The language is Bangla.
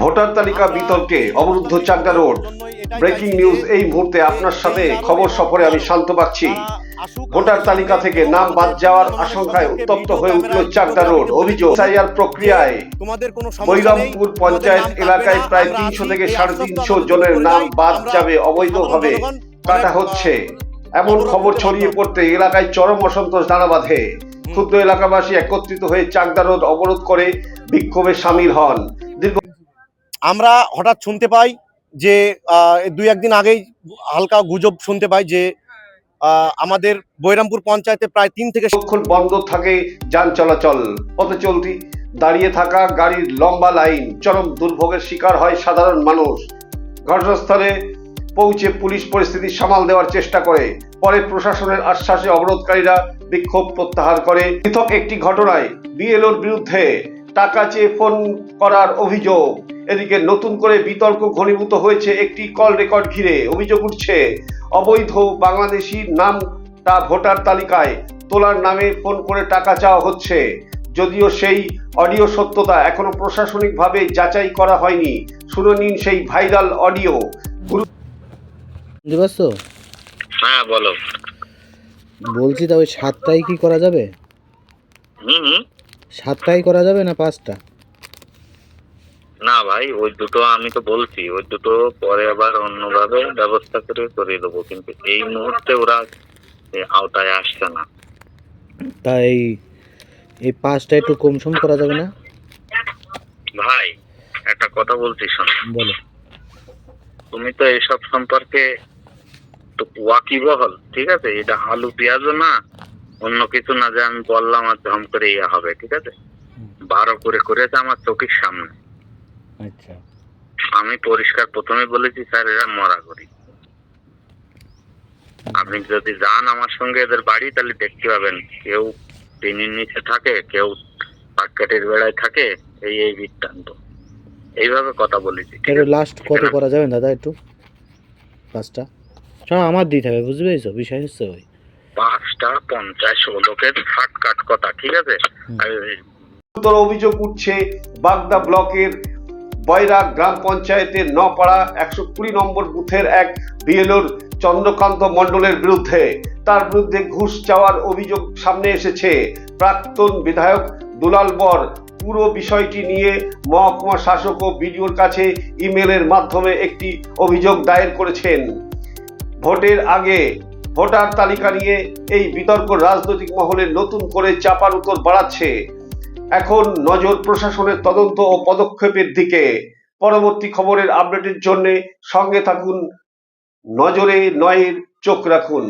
ভোটার তালিকা বিতর্কে অবরুদ্ধ চাকদা রোড। ব্রেকিং নিউজ এই মুহূর্তে আপনার সাথে খবর সফরে আমি শান্ত বাগচি। ভোটার তালিকা থেকে নাম বাদ যাওয়ার আশঙ্কায় উত্তপ্ত হয়ে উঠল চাকদা রোড। অভিযোগ এসআইআর প্রক্রিয়ায় বৈরামপুর পঞ্চায়েত এলাকায় প্রায় 300 থেকে 350 জনের নাম বাদ যাবে, অবৈধভাবে কাটা হচ্ছে এমন খবর ছড়িয়ে পড়তে এলাকায় চরম অসন্তোষ দানা বাঁধে। ক্ষুদ্র এলাকাবাসী একত্রিত হয়ে চাকদা রোড অবরোধ করে বিক্ষোভে সামিল হন। আমরা হঠাৎ শুনতে পাই যে দুই একদিন আগেই হালকা গুজব শুনতে পাই যে আমাদের বৈরামপুর পঞ্চায়েতে প্রায় 3 থেকে বন্ধ থাকে যান চলাচল, পথে চলতি দাঁড়িয়ে থাকা গাড়ির লম্বা লাইন, চরম দুর্ভোগের শিকার হয় সাধারণ মানুষ। ঘটনাস্থলে পৌঁছে পুলিশ পরিস্থিতি সামাল দেওয়ার চেষ্টা করে, পরে প্রশাসনের আশ্বাসে অবরোধকারীরা বিক্ষোভ প্রত্যাহার করে। পৃথক একটি ঘটনায় বিএলওর বিরুদ্ধে টাকা চেয়ে ফোন করার অভিযোগ। এদিকে নতুন করে বিতর্ক ঘনীভূত হয়েছে একটি কল রেকর্ড ঘিরে। অভিযোগ উঠছে অবৈধ বাংলাদেশি নামটা ভোটার তালিকায় তোলার নামে ফোন করে টাকা চাওয়া হচ্ছে। যদিও সেই অডিও সত্যতা এখনো প্রশাসনিকভাবে যাচাই করা হয়নি। শুনে নিন সেই ভাইরাল অডিও। হ্যাঁ বলো। বলছি তা ওই 7টাই কি করা যাবে? 7টাই করা যাবে না 5টা? না ভাই, ওই দুটো আমি তো বলছি, ওই দুটো পরে আবার অন্যভাবে ব্যবস্থা করে দেবো, কিন্তু এই মুহূর্তে ওরা আওতায় আসছে না। তাই এই 5টা একটু কম সম করা যাবে না? ভাই একটা কথা বলছি, শোনো। বলো। তুমি তো এইসব সম্পর্কে তো ওয়াকিবহল, ঠিক আছে? এটা আলু পেঁয়াজও না, অন্য কিছু না যে আমি বললাম আর ধম করে ইয়ে হবে, ঠিক আছে? 12 করে করেছে আমার চোখের সামনে। আচ্ছা, আমি পরিষ্কার প্রথমে বলেছি, স্যার এরা মরা করি। আপনি যদি যান আমার সঙ্গে এদের বাড়ি, তাহলে দেখতে পাবেন কেউ টিনের নিচে থাকে, কেউ পাটকাঠির বেড়ায় থাকে, এই বৃত্তান্ত। এইভাবে কথা বলেছি। একটু লাস্ট কত করা যাবে দাদা? একটু 5টা আমার দিতে হবে, বুঝতে পেরেছো? বিষয় হচ্ছে ওই 5টা 50 লোকের ফাটকাট কথা, ঠিক আছে? অভিযোগ উঠছে বাগদা ব্লকের বয়রা গ্রাম পঞ্চায়েতের নপাড়া 120 নম্বর বুথের এক বিএলওর চন্দ্রকান্ত মণ্ডলের বিরুদ্ধে। তার বিরুদ্ধে ঘুষ চাওয়ার অভিযোগ সামনে এসেছে। প্রাক্তন বিধায়ক দুলাল বর পুরো বিষয়টি নিয়ে মহকুমা শাসক ও বিডিওর কাছে ইমেলের মাধ্যমে একটি অভিযোগ দায়ের করেছেন। ভোটের আগে ভোটার তালিকা নিয়ে এই বিতর্ক রাজনৈতিক মহলে নতুন করে চাপার উত্তর বাড়াচ্ছে। এখন নজর প্রশাসনের তদন্ত ও পদক্ষেপের দিকে। পরবর্তী খবরের আপডেটের জন্য সঙ্গে থাকুন, নজরে নয়ের চোখ রাখুন।